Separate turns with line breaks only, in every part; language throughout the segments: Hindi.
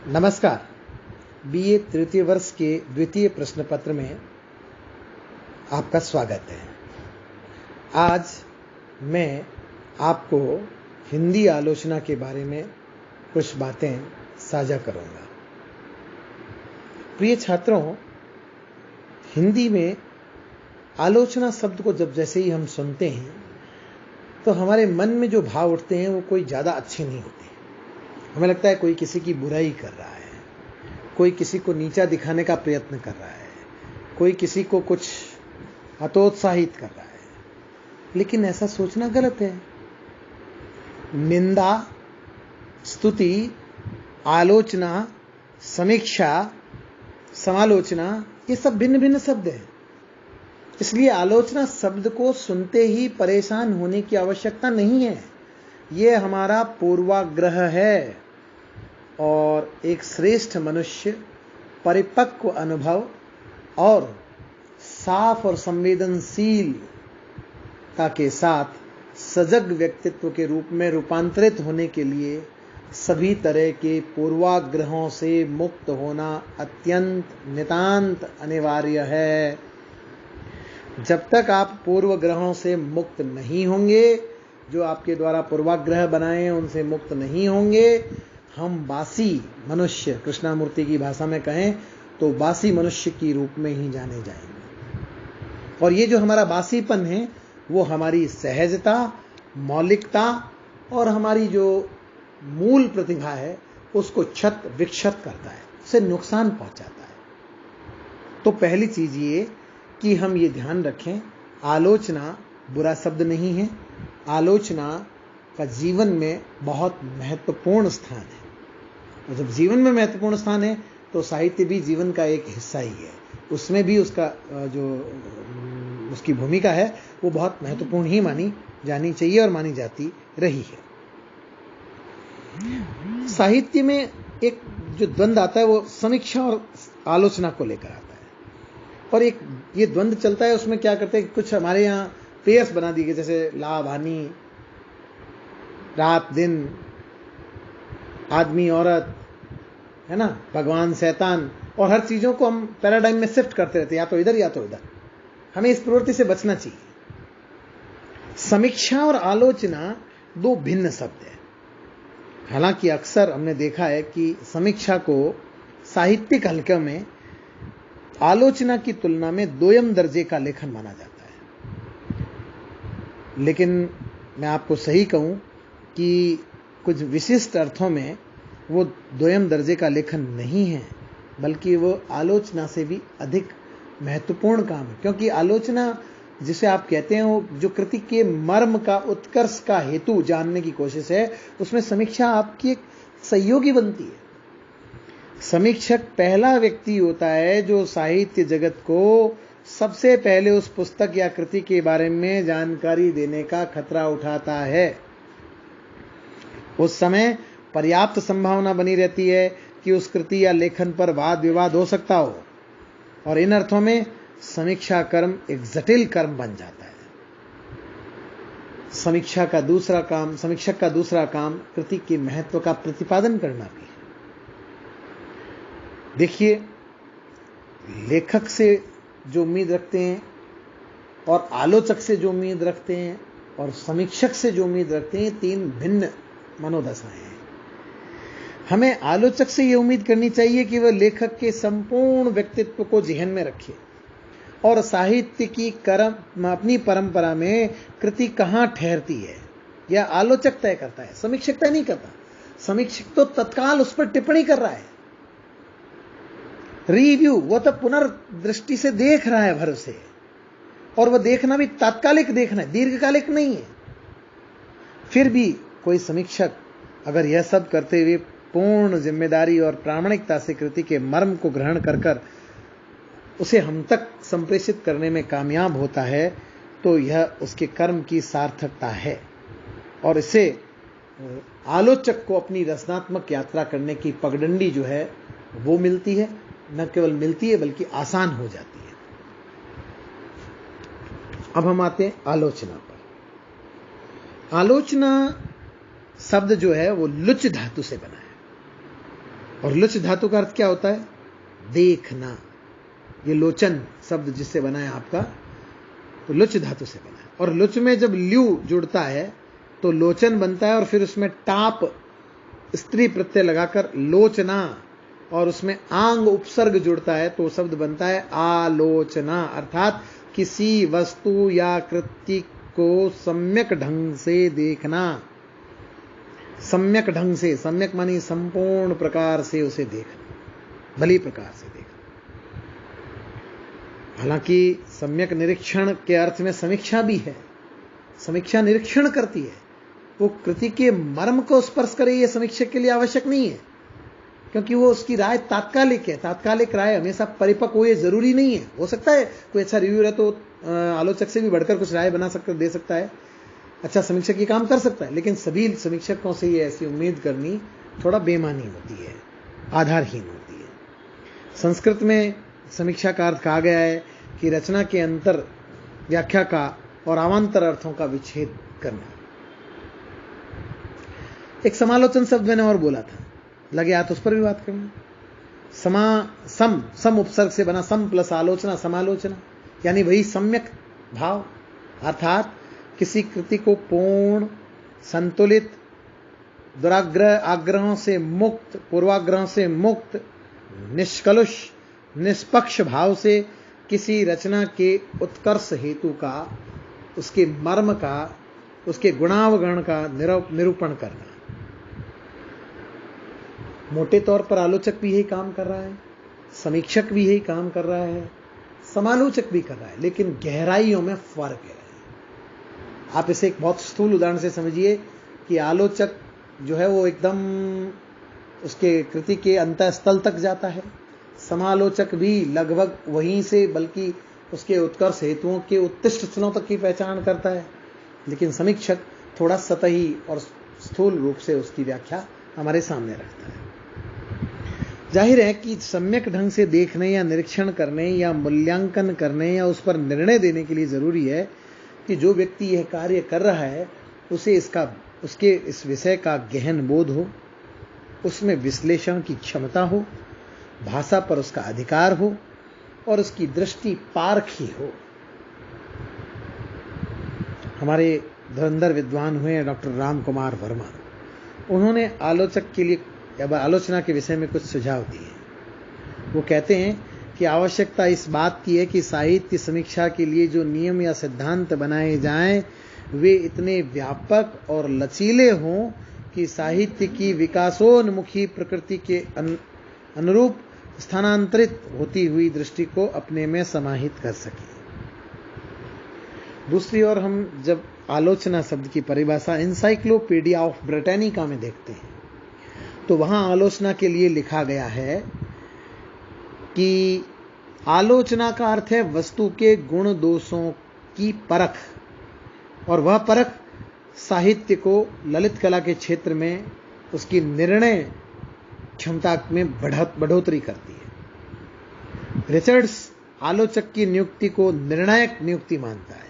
नमस्कार। बीए तृतीय वर्ष के द्वितीय प्रश्न पत्र में आपका स्वागत है। आज मैं आपको हिंदी आलोचना के बारे में कुछ बातें साझा करूंगा। प्रिय छात्रों, हिंदी में आलोचना शब्द को जब जैसे ही हम सुनते हैं तो हमारे मन में जो भाव उठते हैं वो कोई ज़्यादा अच्छे नहीं होते। हमें लगता है कोई किसी की बुराई कर रहा है, कोई किसी को नीचा दिखाने का प्रयत्न कर रहा है, कोई किसी को कुछ हतोत्साहित कर रहा है। लेकिन ऐसा सोचना गलत है। निंदा, स्तुति, आलोचना, समीक्षा, समालोचना ये सब भिन्न भिन्न शब्द हैं। इसलिए आलोचना शब्द को सुनते ही परेशान होने की आवश्यकता नहीं है। ये हमारा पूर्वाग्रह है और एक श्रेष्ठ मनुष्य परिपक्व अनुभव और साफ और संवेदनशीलता के साथ सजग व्यक्तित्व के रूप में रूपांतरित होने के लिए सभी तरह के पूर्वाग्रहों से मुक्त होना अत्यंत नितांत अनिवार्य है। जब तक आप पूर्वग्रहों से मुक्त नहीं होंगे, जो आपके द्वारा पूर्वाग्रह बनाए हैं उनसे मुक्त नहीं होंगे, हम बासी मनुष्य, कृष्णामूर्ति की भाषा में कहें तो बासी मनुष्य की रूप में ही जाने जाएंगे। और ये जो हमारा बासीपन है वो हमारी सहजता, मौलिकता और हमारी जो मूल प्रतिभा है उसको क्षत विक्षत करता है, उसे नुकसान पहुंचाता है। तो पहली चीज ये कि हम ये ध्यान रखें, आलोचना बुरा शब्द नहीं है। आलोचना का जीवन में बहुत महत्वपूर्ण स्थान है। और जब जीवन में महत्वपूर्ण स्थान है तो साहित्य भी जीवन का एक हिस्सा ही है। उसमें भी उसका जो उसकी भूमिका है वो बहुत महत्वपूर्ण ही मानी जानी चाहिए और मानी जाती रही है। साहित्य में एक जो द्वंद आता है वो समीक्षा और आलोचना को लेकर आता है। और एक ये द्वंद चलता है, उसमें क्या करते हैं, कुछ हमारे यहाँ पेयर्स बना दिए गए, जैसे लाभ हानि, रात दिन, आदमी औरत, है ना, भगवान शैतान, और हर चीजों को हम पैराडाइम में शिफ्ट करते रहते हैं, या तो इधर या तो इधर। हमें इस प्रवृत्ति से बचना चाहिए। समीक्षा और आलोचना दो भिन्न शब्द है। हालांकि अक्सर हमने देखा है कि समीक्षा को साहित्यिक हल्के में आलोचना की तुलना में दोयम दर्जे का लेखन माना जाता है। लेकिन मैं आपको सही कहूं कि कुछ विशिष्ट अर्थों में वो दोयम दर्जे का लेखन नहीं है, बल्कि वो आलोचना से भी अधिक महत्वपूर्ण काम है। क्योंकि आलोचना जिसे आप कहते हैं वो जो कृति के मर्म का उत्कर्ष का हेतु जानने की कोशिश है, उसमें समीक्षा आपकी एक सहयोगी बनती है। समीक्षक पहला व्यक्ति होता है जो साहित्य जगत को सबसे पहले उस पुस्तक या कृति के बारे में जानकारी देने का खतरा उठाता है। उस समय पर्याप्त संभावना बनी रहती है कि उस कृति या लेखन पर वाद विवाद हो सकता हो, और इन अर्थों में समीक्षा कर्म एक जटिल कर्म बन जाता है। समीक्षक का दूसरा काम कृति के महत्व का प्रतिपादन करना भी है। देखिए, लेखक से जो उम्मीद रखते हैं और आलोचक से जो उम्मीद रखते हैं और समीक्षक से जो उम्मीद रखते हैं, तीन भिन्न मनोदशाएं हैं। हमें आलोचक से यह उम्मीद करनी चाहिए कि वह लेखक के संपूर्ण व्यक्तित्व को ज़हन में रखे और साहित्य की अपनी परंपरा में कृति कहां ठहरती है यह आलोचक तय करता है, समीक्षक तय नहीं करता। समीक्षक तो तत्काल उस पर टिप्पणी कर रहा है, रिव्यू, वो तो पुनर्दृष्टि से देख रहा है भर से, और वह देखना भी तात्कालिक देखना है, दीर्घकालिक नहीं है। फिर भी कोई समीक्षक अगर यह सब करते हुए पूर्ण जिम्मेदारी और प्रामाणिकता से कृति के मर्म को ग्रहण कर उसे हम तक संप्रेषित करने में कामयाब होता है, तो यह उसके कर्म की सार्थकता है और इसे आलोचक को अपनी रचनात्मक यात्रा करने की पगडंडी जो है वो मिलती है। न केवल मिलती है बल्कि आसान हो जाती है। अब हम आते हैं आलोचना पर। आलोचना शब्द जो है वो लुच धातु से बना है। और लुच धातु का अर्थ क्या होता है? देखना। ये लोचन शब्द जिससे बना है आपका, तो लुच धातु से बना है। और लुच में जब ल्यू जुड़ता है तो लोचन बनता है, और फिर उसमें टाप स्त्री प्रत्यय लगाकर लोचना, और उसमें आंग उपसर्ग जुड़ता है तो शब्द बनता है आलोचना। अर्थात किसी वस्तु या कृति को सम्यक ढंग से देखना। सम्यक ढंग से, सम्यक मानी संपूर्ण प्रकार से उसे देखना, भली प्रकार से देखना। हालांकि सम्यक निरीक्षण के अर्थ में समीक्षा भी है। समीक्षा निरीक्षण करती है, वो कृति के मर्म को स्पर्श करे ये समीक्षा के लिए आवश्यक नहीं है, क्योंकि वो उसकी राय तात्कालिक है। तात्कालिक राय हमेशा परिपक्व हो ये जरूरी नहीं है। हो सकता है कोई अच्छा रिव्यूअर है तो आलोचक से भी बढ़कर कुछ राय बना सकता, दे सकता है, अच्छा समीक्षक ये काम कर सकता है, लेकिन सभी समीक्षकों से ये ऐसी उम्मीद करनी थोड़ा बेमानी होती है, आधारहीन होती है। संस्कृत में समीक्षा का अर्थ कहा गया है कि रचना के अंतर व्याख्या का और अवान्तर अर्थों का विच्छेद करना। एक समालोचन शब्द मैंने और बोला था, लगे हाथ उस पर भी बात करना। सम उपसर्ग से बना, सम प्लस आलोचना, समालोचना, यानी वही सम्यक भाव, अर्थात किसी कृति को पूर्ण, संतुलित, दुराग्रह आग्रहों से मुक्त, पूर्वाग्रहों से मुक्त, निष्कलुष निष्पक्ष भाव से किसी रचना के उत्कर्ष हेतु का, उसके मर्म का, उसके गुणावगुण का निरूपण करना। मोटे तौर पर आलोचक भी यही काम कर रहा है, समीक्षक भी यही काम कर रहा है, समालोचक भी कर रहा है, लेकिन गहराइयों में फर्क है। आप इसे एक बहुत स्थूल उदाहरण से समझिए कि आलोचक जो है वो एकदम उसके कृति के अंतःस्थल तक जाता है, समालोचक भी लगभग वहीं से, बल्कि उसके उत्कर्ष हेतुओं के उत्कृष्ट स्थलों तक की पहचान करता है, लेकिन समीक्षक थोड़ा सतही और स्थूल रूप से उसकी व्याख्या हमारे सामने रखता है। जाहिर है कि सम्यक ढंग से देखने या निरीक्षण करने या मूल्यांकन करने या उस पर निर्णय देने के लिए जरूरी है कि जो व्यक्ति यह कार्य कर रहा है उसे उसके इस विषय का गहन बोध हो, उसमें विश्लेषण की क्षमता हो, भाषा पर उसका अधिकार हो और उसकी दृष्टि पारखी हो। हमारे धुरंधर विद्वान हुए डॉक्टर राम कुमार वर्मा, उन्होंने आलोचक के लिए या आलोचना के विषय में कुछ सुझाव दिए। वो कहते हैं कि आवश्यकता इस बात की है कि साहित्य समीक्षा के लिए जो नियम या सिद्धांत बनाए जाएं वे इतने व्यापक और लचीले हों कि साहित्य की विकासोन्मुखी प्रकृति के अनुरूप स्थानांतरित होती हुई दृष्टि को अपने में समाहित कर सके। दूसरी ओर हम जब आलोचना शब्द की परिभाषा एनसाइक्लोपीडिया ऑफ ब्रिटानिका में देखते हैं तो वहां आलोचना के लिए लिखा गया है कि आलोचना का अर्थ है वस्तु के गुण दोषों की परख, और वह परख साहित्य को ललित कला के क्षेत्र में उसकी निर्णय क्षमता में बढ़ोतरी करती है। रिचर्ड्स आलोचक की नियुक्ति को निर्णायक नियुक्ति मानता है।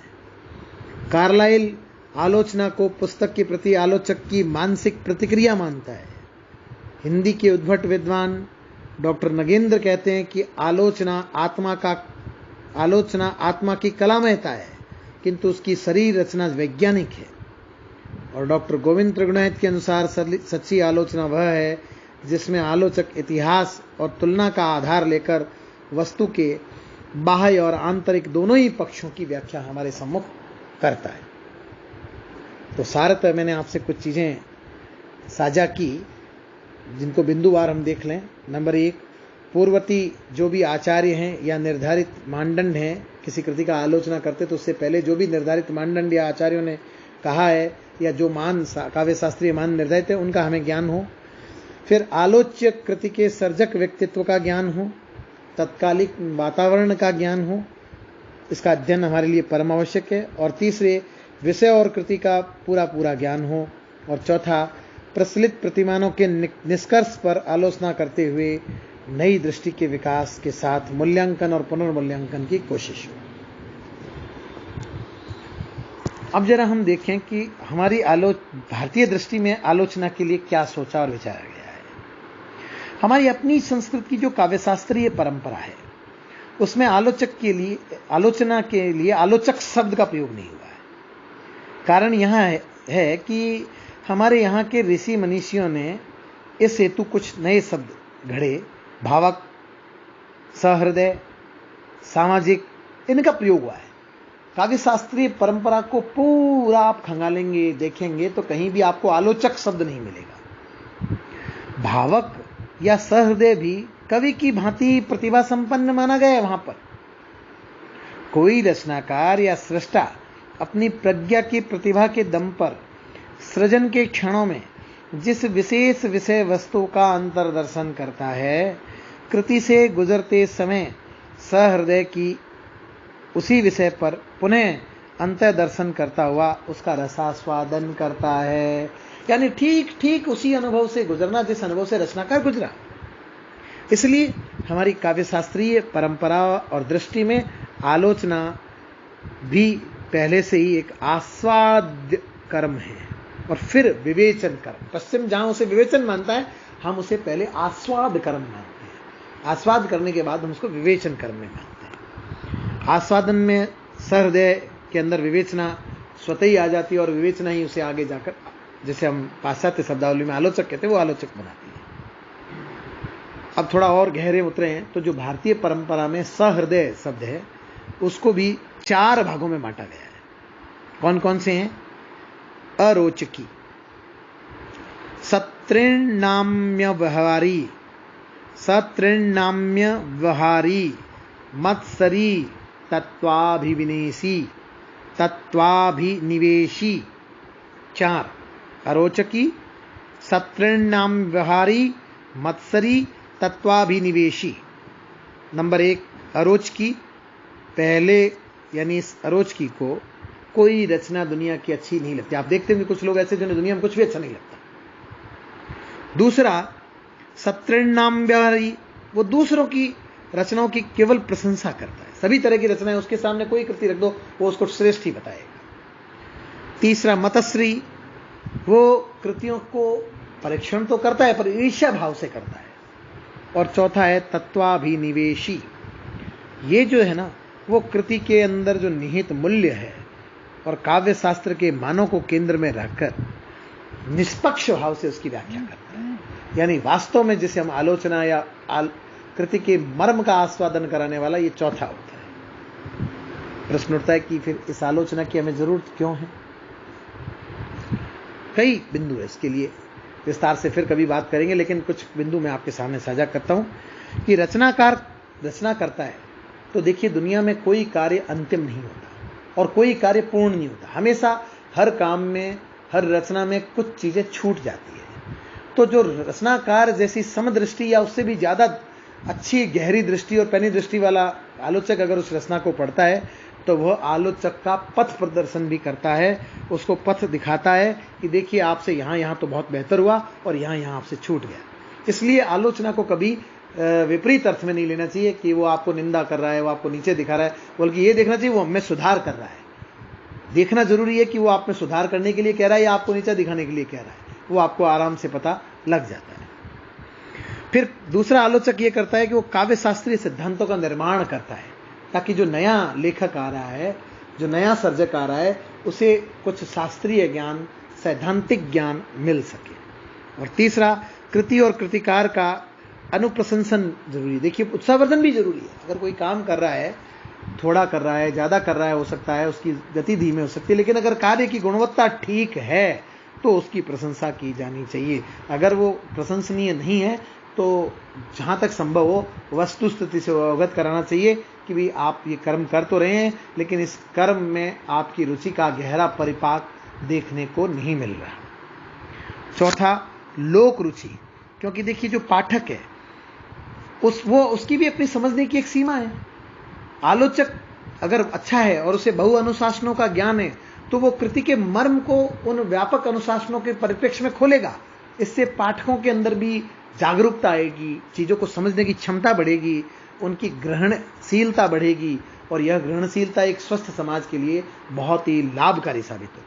कार्लाइल आलोचना को पुस्तक के प्रति आलोचक की मानसिक प्रतिक्रिया मानता है। हिंदी के उद्भट विद्वान डॉक्टर नगेंद्र कहते हैं कि आलोचना आत्मा की कलामयता है, किंतु उसकी शरीर रचना वैज्ञानिक है। और डॉक्टर गोविंद त्रिगुणायत के अनुसार सच्ची आलोचना वह है जिसमें आलोचक इतिहास और तुलना का आधार लेकर वस्तु के बाह्य और आंतरिक दोनों ही पक्षों की व्याख्या हमारे सम्मुख करता है। तो सारतः मैंने आपसे कुछ चीजें साझा की जिनको बिंदुवार हम देख लें। नंबर 1, पूर्ववर्ती जो भी आचार्य हैं या निर्धारित मानदंड हैं किसी कृति का आलोचना करते तो उससे पहले जो भी निर्धारित मानदंड या आचार्यों ने कहा है या जो काव्य शास्त्रीय मान निर्धारित है उनका हमें ज्ञान हो। फिर आलोच्य कृति के सर्जक व्यक्तित्व का ज्ञान हो, तत्कालिक वातावरण का ज्ञान हो, इसका अध्ययन हमारे लिए परम आवश्यक है। और तीसरे, विषय और कृति का पूरा ज्ञान हो। और चौथा, प्रचलित प्रतिमानों के निष्कर्ष पर आलोचना करते हुए नई दृष्टि के विकास के साथ मूल्यांकन और पुनर्मूल्यांकन की कोशिश हो। अब जरा हम देखें कि हमारी भारतीय दृष्टि में आलोचना के लिए क्या सोचा और विचारा गया है। हमारी अपनी संस्कृत की जो काव्यशास्त्रीय परंपरा है उसमें आलोचना के लिए आलोचक शब्द का प्रयोग नहीं हुआ है। कारण यहां है कि हमारे यहाँ के ऋषि मनीषियों ने इस हेतु कुछ नए शब्द घड़े, भावक, सहृदय, सामाजिक, इनका प्रयोग हुआ है। काव्यशास्त्रीय परंपरा को पूरा आप खंगालेंगे, देखेंगे तो कहीं भी आपको आलोचक शब्द नहीं मिलेगा। भावक या सहृदय भी कवि की भांति प्रतिभा संपन्न माना गया है। वहां पर कोई रचनाकार या सृष्टा अपनी प्रज्ञा की प्रतिभा के दम पर सृजन के क्षणों में जिस विशेष विषय वस्तु का अंतर्दर्शन करता है, कृति से गुजरते समय सहृदय की उसी विषय पर पुनः अंतर्दर्शन करता हुआ उसका रसास्वादन करता है। यानी ठीक ठीक उसी अनुभव से गुजरना जिस अनुभव से रचनाकार गुजरा। इसलिए हमारी काव्यशास्त्रीय परंपरा और दृष्टि में आलोचना भी पहले से ही एक आस्वाद कर्म है और फिर विवेचन कर्म। पश्चिम जहां उसे विवेचन मानता है, हम उसे पहले आस्वाद कर्म मानते हैं। आस्वाद करने के बाद हम उसको विवेचन कर्म में मानते हैं। आस्वादन में सहृदय के अंदर विवेचना स्वतः ही आ जाती है और विवेचना ही उसे आगे जाकर, जैसे हम पाश्चात्य शब्दावली में आलोचक कहते हैं, वो आलोचक बनाती है। अब थोड़ा और गहरे उतरे हैं तो जो भारतीय परंपरा में सहृदय शब्द है उसको भी 4 भागों में बांटा गया है। कौन कौन से हैं? अरोचकी, सतृणाम्य व्यवहारी, मत्सरी, तत्वाभिनिवेशी। 4 अरोचकी, सतृणाम्य व्यवहारी, मत्सरी, तत्वाभिनिवेशी। नंबर 1 अरोचकी। पहले यानी इस अरोचकी को कोई रचना दुनिया की अच्छी नहीं लगती। आप देखते हैं कुछ लोग ऐसे जिन्हें दुनिया में कुछ भी अच्छा नहीं लगता। दूसरा सतृणाम्य व्यवहारी, वो दूसरों की रचनाओं की केवल प्रशंसा करता है। सभी तरह की रचनाएं उसके सामने कोई कृति रख दो वो उसको श्रेष्ठ ही बताएगा। तीसरा मतश्री, वो कृतियों को परीक्षण तो करता है पर ईर्ष्या भाव से करता है। और चौथा है तत्वाभिनिवेशी। ये जो है ना, वो कृति के अंदर जो निहित मूल्य है और काव्य शास्त्र के मानों को केंद्र में रखकर निष्पक्ष भाव से उसकी व्याख्या करता है। यानी वास्तव में जिसे हम आलोचना या कृति के मर्म का आस्वादन कराने वाला, ये चौथा होता है। प्रश्न उठता है कि फिर इस आलोचना की हमें जरूरत क्यों है? कई बिंदु है इसके लिए, विस्तार से फिर कभी बात करेंगे, लेकिन कुछ बिंदु मैं आपके सामने साझा करता हूं कि रचनाकार रचना करता है तो देखिए दुनिया में कोई कार्य अंतिम नहीं होता और कोई कार्य पूर्ण नहीं होता। हमेशा हर काम में, हर रचना में कुछ चीजें छूट जाती है। तो जो रचनाकार जैसी समदृष्टि या उससे भी ज्यादा अच्छी गहरी दृष्टि और पैनी दृष्टि वाला आलोचक अगर उस रचना को पढ़ता है तो वह आलोचक का पथ प्रदर्शन भी करता है, उसको पथ दिखाता है कि देखिए आपसे यहाँ तो बहुत बेहतर हुआ और यहाँ आपसे छूट गया। इसलिए आलोचना को कभी विपरीत अर्थ में नहीं लेना चाहिए कि वो आपको निंदा कर रहा है, वो आपको नीचे दिखा रहा है, बल्कि ये देखना चाहिए वो हमें सुधार कर रहा है। देखना जरूरी है कि वो आप में सुधार करने के लिए कह रहा है या आपको नीचा दिखाने के लिए कह रहा है, वो आपको आराम से पता लग जाता है। फिर दूसरा आलोचक ये करता है कि वो काव्य शास्त्रीय सिद्धांतों का निर्माण करता है ताकि जो नया लेखक आ रहा है, जो नया सर्जक आ रहा है, उसे कुछ शास्त्रीय ज्ञान, सैद्धांतिक ज्ञान मिल सके। और तीसरा कृति और कृतिकार का अनुप्रशंसन जरूरी है। देखिए उत्साहवर्धन भी जरूरी है। अगर कोई काम कर रहा है, थोड़ा कर रहा है, ज्यादा कर रहा है, हो सकता है उसकी गति धीमी हो सकती है, लेकिन अगर कार्य की गुणवत्ता ठीक है तो उसकी प्रशंसा की जानी चाहिए। अगर वो प्रशंसनीय नहीं है तो जहां तक संभव हो वस्तु स्थिति से अवगत कराना चाहिए कि भी आप ये कर्म कर तो रहे हैं, लेकिन इस कर्म में आपकी रुचि का गहरा परिपाक देखने को नहीं मिल रहा। चौथा लोक रुचि, क्योंकि देखिए जो पाठक है उसकी भी अपनी समझने की एक सीमा है। आलोचक अगर अच्छा है और उसे बहु अनुशासनों का ज्ञान है तो वो कृति के मर्म को उन व्यापक अनुशासनों के परिप्रेक्ष्य में खोलेगा। इससे पाठकों के अंदर भी जागरूकता आएगी, चीजों को समझने की क्षमता बढ़ेगी, उनकी ग्रहणशीलता बढ़ेगी और यह ग्रहणशीलता एक स्वस्थ समाज के लिए बहुत ही लाभकारी साबित होगी।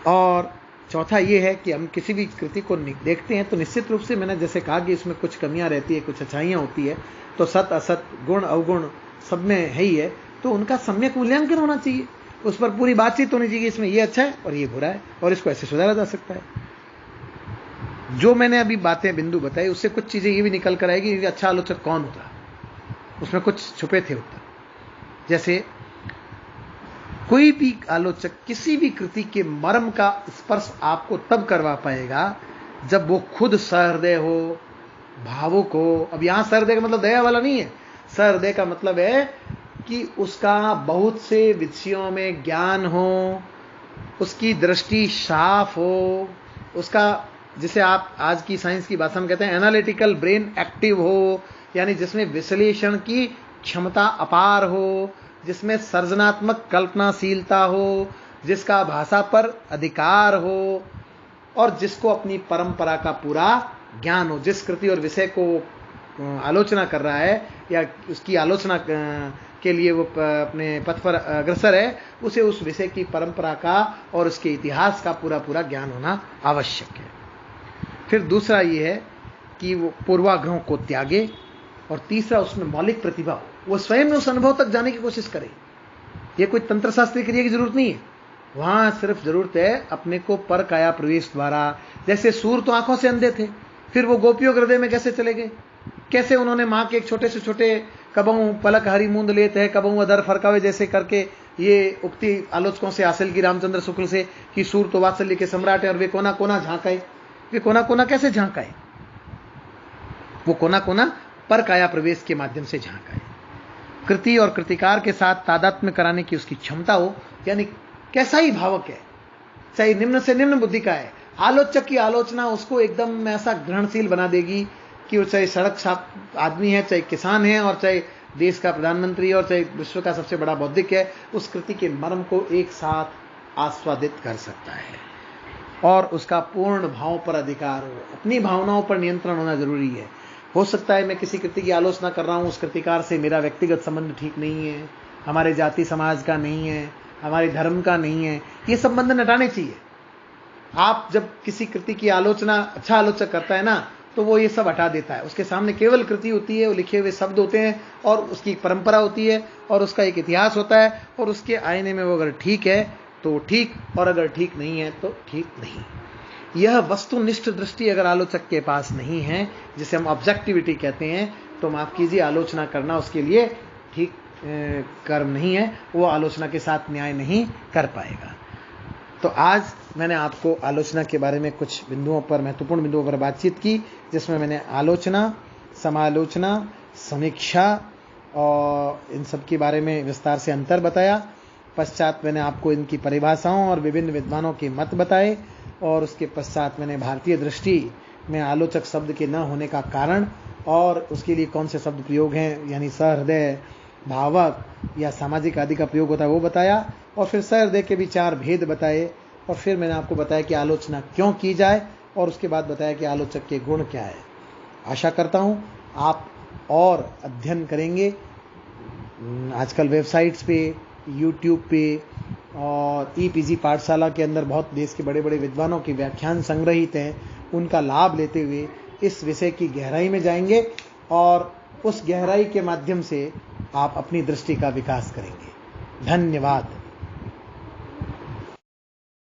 और चौथा ये है कि हम किसी भी कृति को देखते हैं तो निश्चित रूप से मैंने जैसे कहा कि इसमें कुछ कमियां रहती है, कुछ अच्छाइयां होती है, तो सत असत गुण अवगुण सब में है ही है, तो उनका सम्यक मूल्यांकन होना चाहिए, उस पर पूरी बातचीत होनी चाहिए कि इसमें ये अच्छा है और ये बुरा है और इसको ऐसे सुधारा जा सकता है। जो मैंने अभी बातें बिंदु बताई उससे कुछ चीजें ये भी निकल कर आएगी कि अच्छा आलोचक कौन होता, उसमें कुछ छुपे थे होता। जैसे कोई भी आलोचक किसी भी कृति के मर्म का स्पर्श आपको तब करवा पाएगा जब वो खुद सहृदय हो, भावुक हो। अब यहां सहृदय का मतलब दया वाला नहीं है, सहृदय का मतलब है कि उसका बहुत से विषयों में ज्ञान हो, उसकी दृष्टि साफ हो, उसका जिसे आप आज की साइंस की भाषा में कहते हैं एनालिटिकल ब्रेन एक्टिव हो, यानी जिसमें विश्लेषण की क्षमता अपार हो, जिसमें सृजनात्मक कल्पनाशीलता हो, जिसका भाषा पर अधिकार हो और जिसको अपनी परंपरा का पूरा ज्ञान हो। जिस कृति और विषय को आलोचना कर रहा है या उसकी आलोचना के लिए वो अपने पथ पर अग्रसर है, उसे उस विषय की परंपरा का और उसके इतिहास का पूरा पूरा ज्ञान होना आवश्यक है। फिर दूसरा ये है कि वो पूर्वाग्रहों को त्यागे, और तीसरा उसमें मौलिक प्रतिभा हो, वो स्वयं उस अनुभव तक जाने की कोशिश करे। ये कोई तंत्र शास्त्रीय क्रिया की जरूरत नहीं है, वहां सिर्फ जरूरत है अपने को पर काया प्रवेश द्वारा। जैसे सूर तो आंखों से अंधे थे, फिर वो गोपियों हृदय में कैसे चले गए, कैसे उन्होंने मां के एक छोटे से छोटे कबहू पलक हरी मूंद लेते हैं, कबहू अदर फरकावे जैसे करके ये उक्ति आलोचकों से हासिल की रामचंद्र शुक्ल से कि सूर तो वात्सल्य के सम्राट है और वे कोना कोना झांकाए। वे कोना कोना कैसे झांकाए? वो कोना कोना पर काया प्रवेश के माध्यम से झांकाए। कृति और कृतिकार के साथ तादात्म्य कराने की उसकी क्षमता हो, यानी कैसा ही भावक है, चाहे निम्न से निम्न बुद्धि का है, आलोचक की आलोचना उसको एकदम ऐसा ग्रहणशील बना देगी कि वो चाहे सड़क छाप आदमी है, चाहे किसान है, और चाहे देश का प्रधानमंत्री और चाहे विश्व का सबसे बड़ा बौद्धिक है, उस कृति के मर्म को एक साथ आस्वादित कर सकता है और उसका पूर्ण भाव पर अधिकार हो। अपनी भावनाओं पर नियंत्रण होना जरूरी है। हो सकता है मैं किसी कृति की आलोचना कर रहा हूं, उस कृतिकार से मेरा व्यक्तिगत संबंध ठीक नहीं है, हमारे जाति समाज का नहीं है, हमारे धर्म का नहीं है, ये संबंध नटाने चाहिए। आप जब किसी कृति की आलोचना अच्छा आलोचक करता है ना, तो वो ये सब हटा देता है। उसके सामने केवल कृति होती है, वो लिखे हुए शब्द होते हैं और उसकी एक परंपरा होती है और उसका एक इतिहास होता है, और उसके आईने में वो अगर ठीक है तो ठीक, और अगर ठीक नहीं है तो ठीक नहीं। यह वस्तुनिष्ठ दृष्टि अगर आलोचक के पास नहीं है, जिसे हम ऑब्जेक्टिविटी कहते हैं, तो माफ कीजिए, आलोचना करना उसके लिए ठीक कर्म नहीं है, वो आलोचना के साथ न्याय नहीं कर पाएगा। तो आज मैंने आपको आलोचना के बारे में कुछ बिंदुओं पर, महत्वपूर्ण बिंदुओं पर बातचीत की, जिसमें मैंने आलोचना, समालोचना, समीक्षा और इन सब के बारे में विस्तार से अंतर बताया। पश्चात मैंने आपको इनकी परिभाषाओं और विभिन्न विद्वानों के मत बताए, और उसके पश्चात मैंने भारतीय दृष्टि में आलोचक शब्द के न होने का कारण और उसके लिए कौन से शब्द प्रयोग हैं, यानी सहृदय, भावक या सामाजिक आदि का प्रयोग होता है, वो बताया। और फिर सहृदय के भी 4 भेद बताए, और फिर मैंने आपको बताया कि आलोचना क्यों की जाए, और उसके बाद बताया कि आलोचक के गुण क्या है। आशा करता हूं आप और अध्ययन करेंगे। आजकल वेबसाइट्स पे, यूट्यूब पे और ईपीजी पाठशाला के अंदर बहुत देश के बड़े बड़े विद्वानों के व्याख्यान संग्रहित हैं, उनका लाभ लेते हुए इस विषय की गहराई में जाएंगे, और उस गहराई के माध्यम से आप अपनी दृष्टि का विकास करेंगे। धन्यवाद।